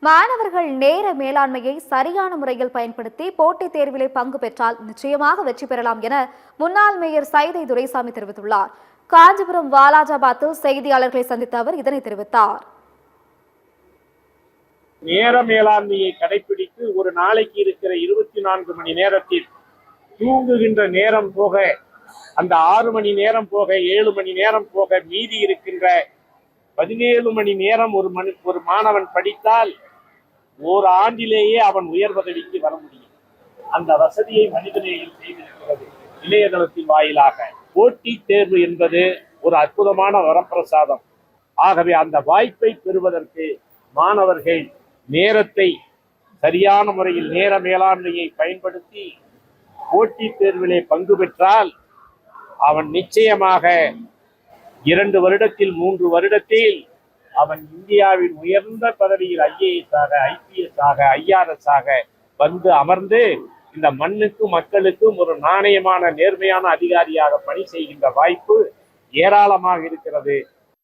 மாணவர்கள் நேர மேலாண்மையை சரியான முறையில் பயன்படுத்தி போட்டித் தேர்விலே பங்கு பெற்றால் நிச்சயமாக வெற்றி பெறலாம் என முன்னாள் மேயர் சைதை துரைசாமி தெரிவித்துள்ளார். காஞ்சிபுரம் வாலாஜாபாத்தில் செய்தியாளர்களை சந்தித்த அவர் இதனை தெரிவித்தார். நேர மேலாண்மையை கடைபிடித்து ஒரு நாளைக்கு இருக்கிற 24 மணி நேரத்தில் தூங்குகின்ற நேரம் போக, அந்த 6 மணி நேரம் போக, 7 மணி நேரம் போக, மீதி இருக்கின்ற 17 மணி நேரம் ஒரு மாணவன் படித்தால் ஒரு ஆண்டிலேயே அவன் உயர் பதவிக்கு வர முடியும். அந்த வசதியை மனிதநேயம் செய்திருக்கிறது இணையதளத்தின் வாயிலாக. போட்டித் தேர்வு என்பது ஒரு அற்புதமான வரப்பிரசாதம். ஆகவே அந்த வாய்ப்பை பெறுவதற்கு மாணவர்கள் நேரத்தை சரியான முறையில் நேர மேலாண்மையை பயன்படுத்தி போட்டித் தேர்விலே பங்கு பெற்றால் அவன் நிச்சயமாக 2 வருடத்தில் 3 வருடத்தில் அவன் இந்தியாவின் உயர்ந்த பதவியில் IAS ஆக, IPS ஆக, IRS ஆக வந்து அமர்ந்து இந்த மண்ணுக்கும் மக்களுக்கும் ஒரு நாணயமான நேர்மையான அதிகாரியாக பணி செய்கின்ற வாய்ப்பு ஏராளமாக இருக்கிறது.